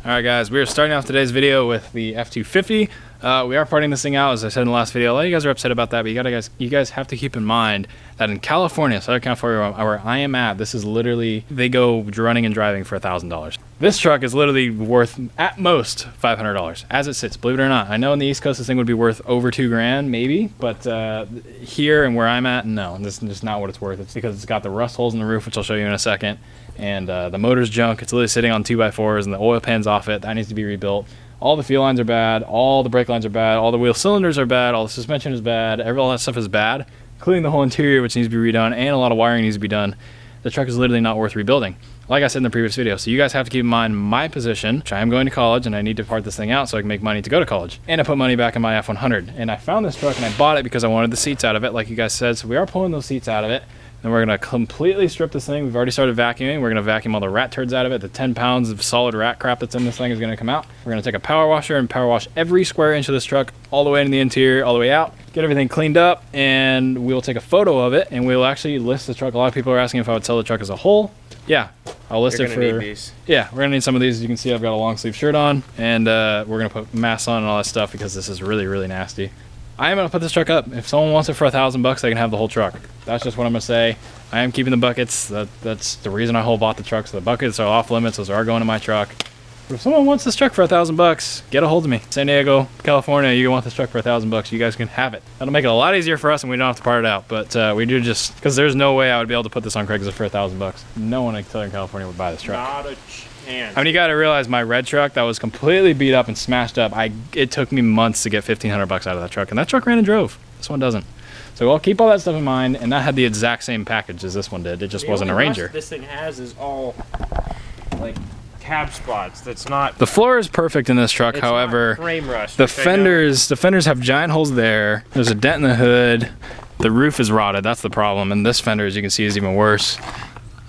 Alright guys, we are starting off today's video with the F-250. We are parting this thing out, as I said in the last video. A lot of you guys are upset about that, but you guys have to keep in mind that in California, Southern California, where I am at, this is literally, they go running and driving for $1,000. This truck is literally worth, at most, $500, as it sits, believe it or not. I know on the East Coast this thing would be worth over $2 grand, maybe, but here and where I'm at, no, this is just not what it's worth. It's because it's got the rust holes in the roof, which I'll show you in a second, and the motor's junk. It's literally sitting on 2x4s, and the oil pan's off it. That needs to be rebuilt. All the fuel lines are bad, all the brake lines are bad, all the wheel cylinders are bad, all the suspension is bad, all that stuff is bad, including the whole interior, which needs to be redone, and a lot of wiring needs to be done. The truck is literally not worth rebuilding, like I said in the previous video. So you guys have to keep in mind my position, which I am going to college, and I need to part this thing out so I can make money to go to college. And I put money back in my F100. And I found this truck, and I bought it because I wanted the seats out of it, like you guys said. So we are pulling those seats out of it. And we're gonna completely strip this thing. We've already started vacuuming. We're gonna vacuum all the rat turds out of it. The 10 pounds of solid rat crap that's in this thing is gonna come out. We're gonna take a power washer and power wash every square inch of this truck, all the way into the interior, all the way out, get everything cleaned up, and we'll take a photo of it, and we'll actually list the truck. A lot of people are asking if I would sell the truck as a whole. Yeah, I'll list it for, need these. Yeah, we're gonna need some of these. As you can see, I've got a long sleeve shirt on, and we're gonna put masks on and all that stuff because this is really, really nasty. I am gonna put this truck up. If someone wants it for $1,000, they can have the whole truck. That's just what I'm gonna say. I am keeping the buckets. That's the reason I bought the truck. So the buckets are off limits. Those are going to my truck. But if someone wants this truck for $1,000, get a hold of me. San Diego, California, you want this truck for $1,000, you guys can have it. That'll make it a lot easier for us, and we don't have to part it out. But we do just because there's no way I would be able to put this on Craigslist for $1,000. No one in Southern California would buy this truck. Not a chance. I mean, you got to realize my red truck that was completely beat up and smashed up. It took me months to get $1,500 out of that truck, and that truck ran and drove. This one doesn't. So I'll keep all that stuff in mind, and that had the exact same package as this one did. It just wasn't a Ranger. This thing has is all like tab spots. That's not. The floor is perfect in this truck. However, frame rust. The fenders have giant holes there. There's a dent in the hood. The roof is rotted. That's the problem. And this fender, as you can see, is even worse.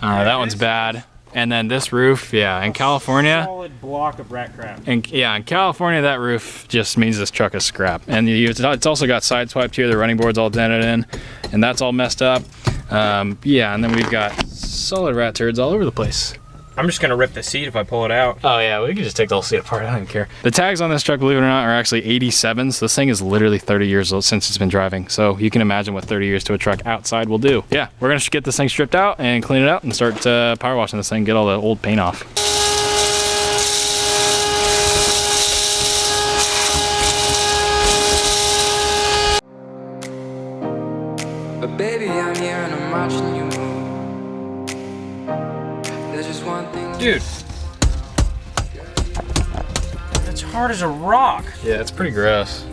That one's bad. And then this roof, yeah, in California, solid block of rat crap. And yeah, in California, that roof just means this truck is scrap. And it's also got sideswiped here. The running board's all dented in, and that's all messed up. Yeah, and then we've got solid rat turds all over the place. I'm just gonna rip the seat if I pull it out. Oh yeah, we can just take the whole seat apart. I don't even care. The tags on this truck, believe it or not, are actually 87s. This thing is literally 30 years old since it's been driving. So you can imagine what 30 years to a truck outside will do. Yeah, we're gonna get this thing stripped out and clean it up and start power washing this thing, get all the old paint off. But baby, I'm here and I'm watching you move. There's just one thing. Dude, that's hard as a rock. Yeah, it's pretty gross.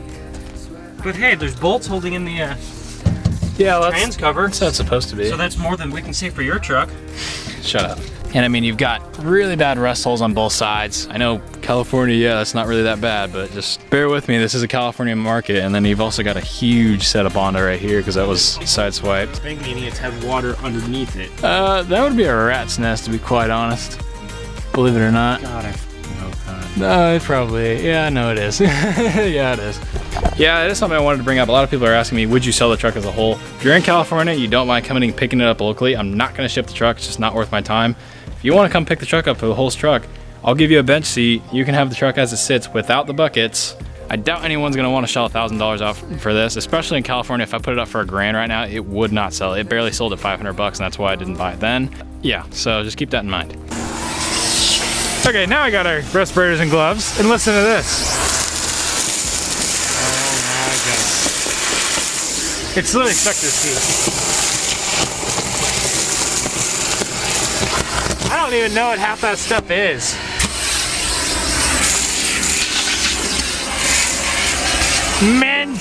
But hey, there's bolts holding in the trans cover. That's how it's supposed to be. So that's more than we can say for your truck. Shut up. And I mean, you've got really bad rust holes on both sides. I know California, yeah, that's not really that bad, but just bear with me. This is a California market, and then you've also got a huge set of Bondo right here because that was sideswiped. I think meaning it's had water underneath it. That would be a rat's nest, to be quite honest. Believe it or not. God, I hope not. No, it probably, yeah, no, it is. Yeah, it is. Yeah, it is something I wanted to bring up. A lot of people are asking me, would you sell the truck as a whole? If you're in California, you don't mind coming and picking it up locally, I'm not going to ship the truck. It's just not worth my time. If you want to come pick the truck up for the whole truck, I'll give you a bench seat. You can have the truck as it sits without the buckets. I doubt anyone's going to want to shell $1,000 off for this, especially in California. If I put it up for $1 grand right now, it would not sell. It barely sold at $500, and that's why I didn't buy it then. Yeah, so just keep that in mind. Okay, now I got our respirators and gloves, and listen to this. Oh my God. It's literally stuck to the seat. I don't even know what half that stuff is. Mint!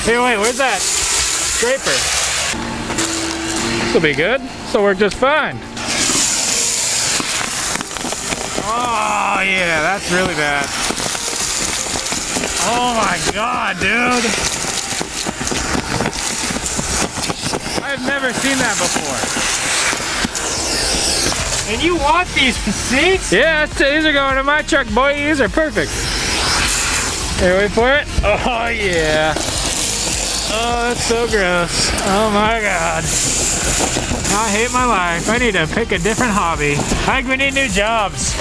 Hey, wait, where's that scraper? This'll be good. This'll work just fine. Oh yeah, that's really bad. Oh my God, dude. I've never seen that before. And you want these seats? Yeah, these are going in my truck, boy. These are perfect. Here, wait for it. Oh yeah. Oh, that's so gross. Oh my God. I hate my life. I need to pick a different hobby. I think we need new jobs.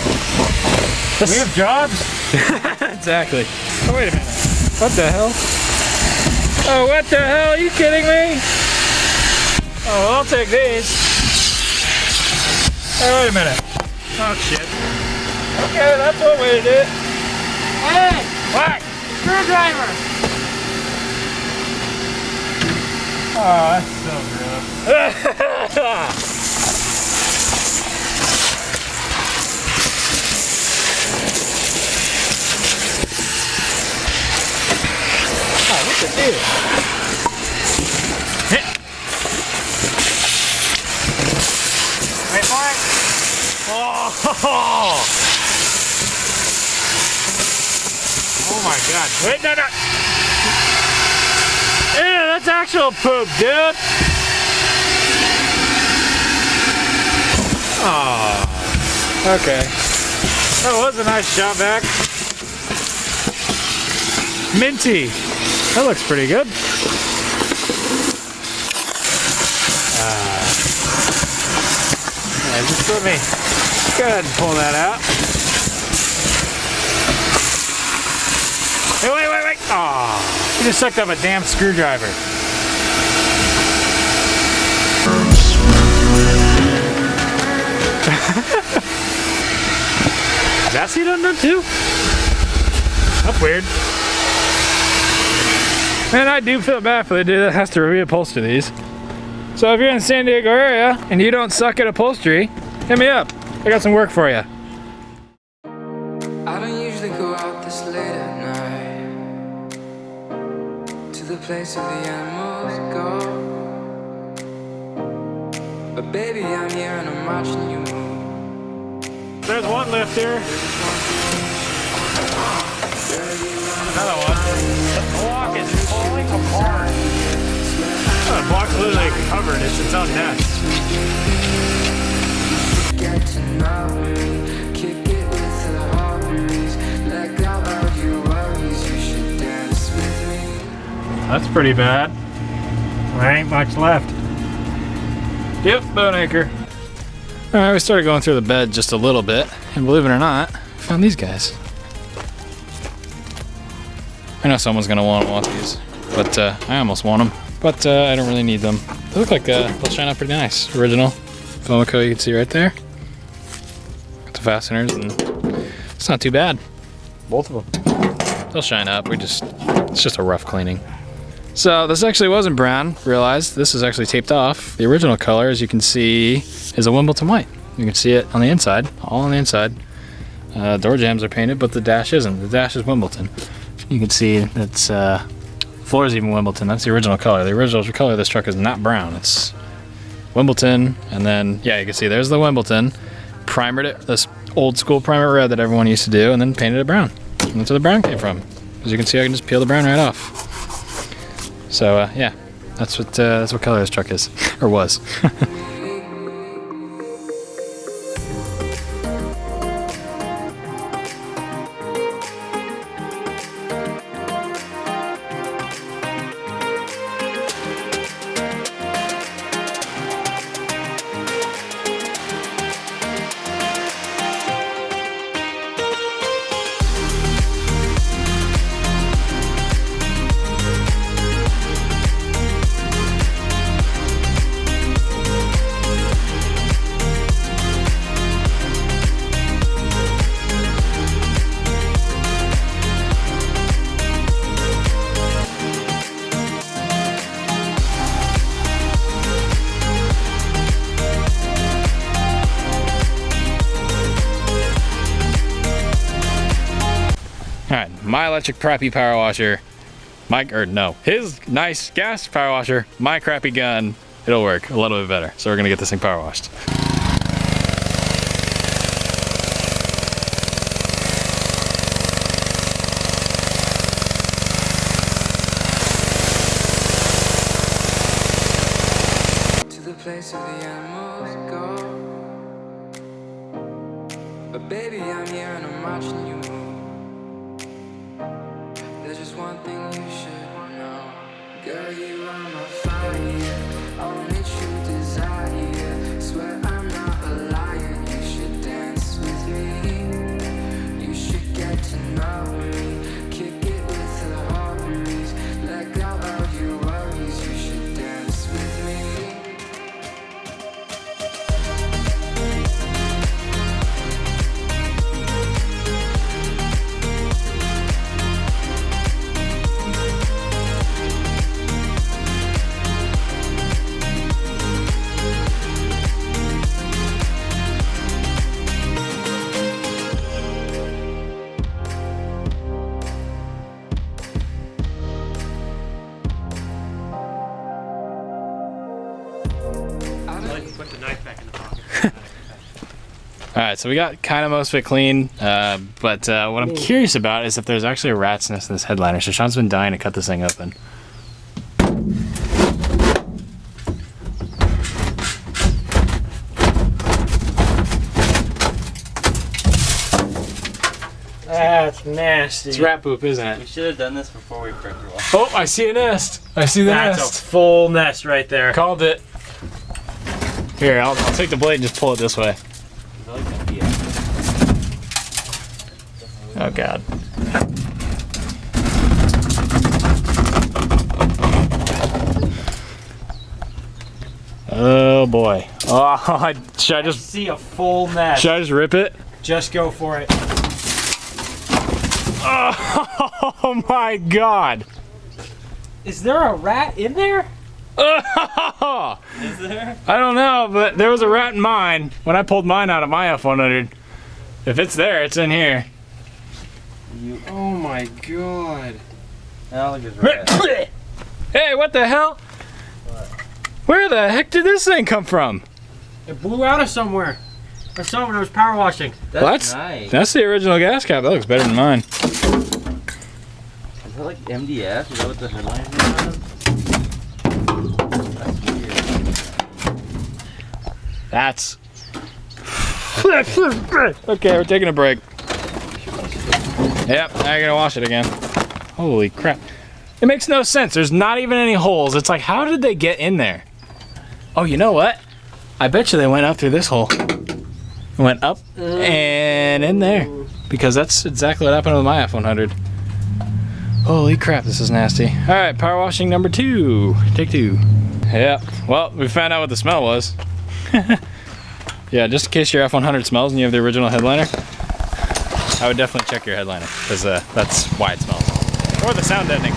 We have jobs? Exactly. Oh, wait a minute. What the hell? Oh, what the hell? Are you kidding me? Oh, I'll take these. Hey, wait a minute. Oh, shit. Okay, that's one way to do it. Hey! Whack! Screwdriver! Oh, that's so gross. What's it do? Hit. Wait for it. Oh! Oh my God. Wait, no, no. Ew, that's actual poop, dude. Oh. Okay. That was a nice shot back. Minty. That looks pretty good. Yeah, just let me go ahead and pull that out. Hey, wait, wait, wait. Aw, you just sucked up a damn screwdriver. That's he done that too? That's weird. Man, I do feel bad for the dude that has to reupholster these. So if you're in the San Diego area and you don't suck at upholstery, hit me up. I got some work for you. I don't usually go out this late at night to the place where the animals go. But baby, I'm here and I'm watching you move. There's one lift here. Another one. The block is falling apart. Oh, the block's literally covered. It's its own nest. Get to know me, kick it with the hobbies. Let go of your worries, you should dance with me. That's pretty bad. There ain't much left. Yep, bone acre. Alright, we started going through the bed just a little bit, and believe it or not, I found these guys. I know someone's gonna want these, but I almost want them. But I don't really need them. They look like they'll shine up pretty nice. Original Fomico, you can see right there. Got the fasteners, and it's not too bad. Both of them. They'll shine up. It's just a rough cleaning. So this actually wasn't brown. Realized this is actually taped off. The original color, as you can see, is a Wimbledon white. You can see it on the inside, all on the inside. Door jambs are painted, but the dash isn't. The dash is Wimbledon. You can see it's floor is even Wimbledon. That's the original color. The original color of this truck is not brown. It's Wimbledon, and then yeah, you can see there's the Wimbledon. Primered it, this old school primer red that everyone used to do, and then painted it brown. And that's where the brown came from. As you can see, I can just peel the brown right off. So yeah, that's what color this truck is, or was. Alright, my electric crappy power washer. His nice gas power washer, my crappy gun. It'll work a little bit better. So we're gonna get this thing power washed. To the place where the animals go. But baby, I'm here and I'm watching you move. There's just one thing you should know. Girl, you are my fire, only true desire. Swear I'm not a liar, you should dance with me. You should get to know me, kick it with the harmonies. Let go of your worries, you should dance with me. Put the knife back in the pocket. All right, so we got kind of most of it clean, but what I'm curious about is if there's actually a rat's nest in this headliner. So Sean's been dying to cut this thing open. That's nasty. It's rat poop, isn't it? We should have done this before we pricked her off. Oh, I see a nest. I see the That's nest. a full nest right there. Called it. Here, I'll take the blade and just pull it this way. Oh God. Oh boy. Oh, should I just See a full nest. should I just rip it? Just go for it. Oh my God. Is there a rat in there? Oh, Is there? I don't know, but there was a rat in mine when I pulled mine out of my F100. If it's there, it's in here. Oh my god. I don't think there's a rat. Hey, what the hell? Where the heck did this thing come from? It blew out of somewhere. Or someone was power washing. That's nice. That's the original gas cap. That looks better than mine. Is that like MDF? Is that what the headliner's made of? That's. Okay, we're taking a break. Yep, now you're gonna wash it again. Holy crap. It makes no sense. There's not even any holes. It's like, how did they get in there? Oh, you know what? I bet you they went up through this hole. Went up and in there. Because that's exactly what happened with my F100. Holy crap, this is nasty. All right, power washing number 2. Take 2. Yeah, well, we found out what the smell was. Yeah, just in case your F100 smells and you have the original headliner, I would definitely check your headliner, because that's why it smells. Or the sound deadening.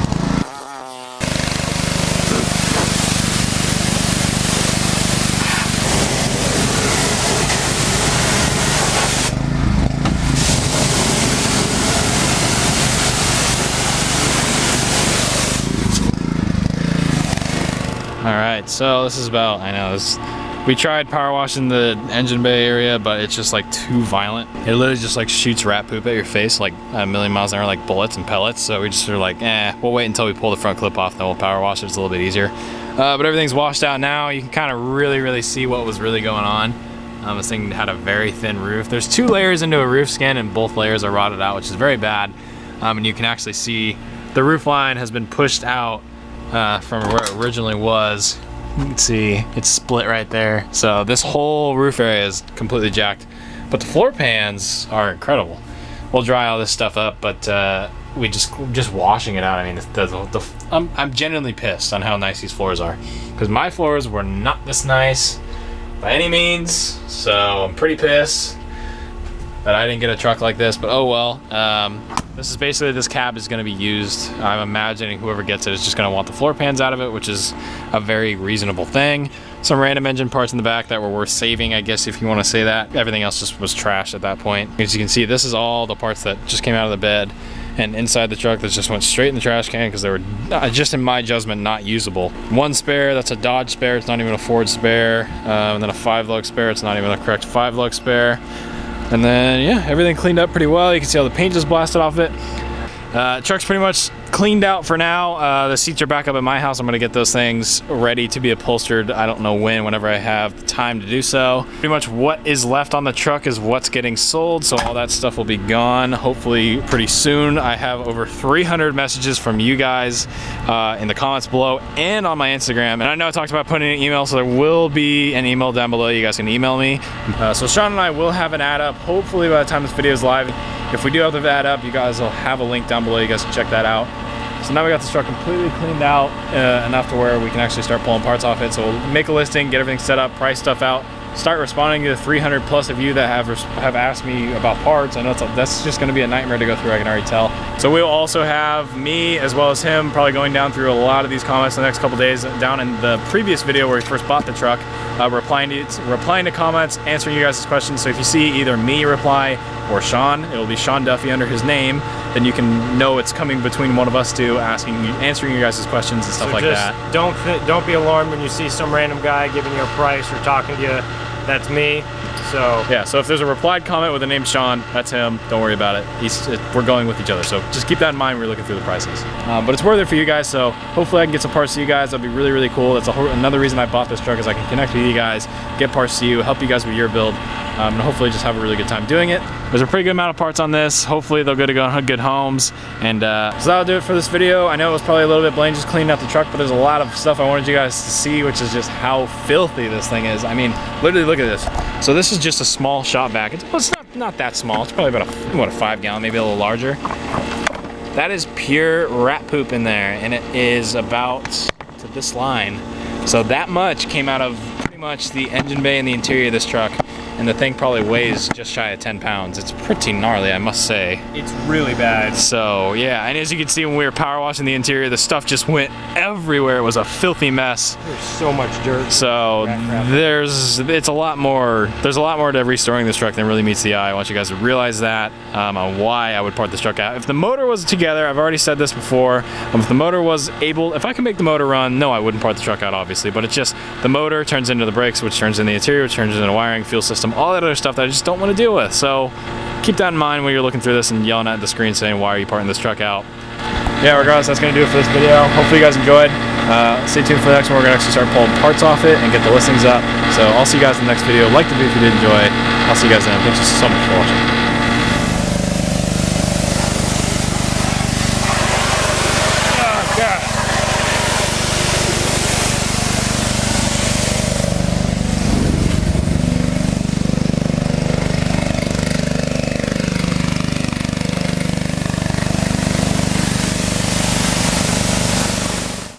Alright, so this is about, I know, we tried power washing the engine bay area, but it's just like too violent. It literally just like shoots rat poop at your face like a million miles an hour, like bullets and pellets. So we just are like, we'll wait until we pull the front clip off, then we'll power wash it. It's a little bit easier. But everything's washed out now. You can kind of really see what was really going on. This thing had a very thin roof. There's 2 layers into a roof skin and both layers are rotted out, which is very bad. And you can actually see the roof line has been pushed out from where it originally was. You can see it's split right there. So this whole roof area is completely jacked. But the floor pans are incredible. We'll dry all this stuff up, but we just washing it out. I mean, I'm genuinely pissed on how nice these floors are, because my floors were not this nice by any means. So I'm pretty pissed that I didn't get a truck like this, but oh well. This is basically, this cab is going to be used. I'm imagining whoever gets it is just going to want the floor pans out of it, which is a very reasonable thing. Some random engine parts in the back that were worth saving, I guess, if you want to say that. Everything else just was trash at that point. As you can see, this is all the parts that just came out of the bed and inside the truck that just went straight in the trash can because they were, just in my judgment, not usable. One spare, that's a Dodge spare, it's not even a Ford spare. And then a 5-lug spare, it's not even a correct 5-lug spare. And then, yeah, everything cleaned up pretty well. You can see all the paint just blasted off it. Truck's pretty much cleaned out for now. The seats are back up at my house. I'm gonna get those things ready to be upholstered. I don't know whenever I have the time to do so. Pretty much what is left on the truck is what's getting sold, so all that stuff will be gone hopefully pretty soon. I have over 300 messages from you guys in the comments below and on my Instagram. And I know I talked about putting an email, so there will be an email down below. You guys can email me. So Sean and I will have an ad up hopefully by the time this video is live. If we do have the ad up, you guys will have a link down below. You guys can check that out. So now we got this truck completely cleaned out enough to where we can actually start pulling parts off it. So we'll make a listing, get everything set up, price stuff out, start responding to the 300 plus of you that have asked me about parts. I know that's just going to be a nightmare to go through, I can already tell. So we'll also have me as well as him probably going down through a lot of these comments in the next couple days. Down in the previous video where we first bought the truck, replying to comments, answering you guys' questions. So if you see either me reply or Sean, it'll be Sean Duffy under his name, then you can know it's coming between one of us two, answering you guys' questions and stuff like that. Don't be alarmed when you see some random guy giving you a price or talking to you. That's me. So yeah, so if there's a replied comment with the name Sean, that's him. Don't worry about it. We're going with each other. So just keep that in mind when you're looking through the prices. But it's worth it for you guys. So hopefully I can get some parts to you guys. That'd be really, really cool. That's another reason I bought this truck, is I can connect with you guys, get parts to you, help you guys with your build, and hopefully just have a really good time doing it. There's a pretty good amount of parts on this. Hopefully they'll go to good homes. And so that'll do it for this video. I know it was probably a little bit blamed just cleaning out the truck, but there's a lot of stuff I wanted you guys to see, which is just how filthy this thing is. I mean, literally look at this. So this is just a small shop vac. It's not that small. It's probably about a 5 gallon, maybe a little larger. That is pure rat poop in there, and it is about to this line. So that much came out of pretty much the engine bay and the interior of this truck. And the thing probably weighs just shy of 10 pounds. It's pretty gnarly, I must say. it's really bad. So yeah, and as you can see when we were power washing the interior, the stuff just went everywhere. It was a filthy mess. There's so much dirt. So there's a lot more to restoring this truck than really meets the eye. I want you guys to realize that on why I would part this truck out. If the motor was together, I've already said this before, if the motor was able, if I can make the motor run, no, I wouldn't part the truck out, obviously, but it's just the motor turns into the brakes, which turns into the interior, which turns into wiring, fuel system, all that other stuff that I just don't want to deal with. So keep that in mind when you're looking through this and yelling at the screen saying, why are you parting this truck out? Yeah, regardless, that's going to do it for this video. Hopefully you guys enjoyed. Stay tuned for the next one. We're going to actually start pulling parts off it and get the listings up. So I'll see you guys in the next video. Like the video if you did enjoy. I'll see you guys then. Thanks so much for watching.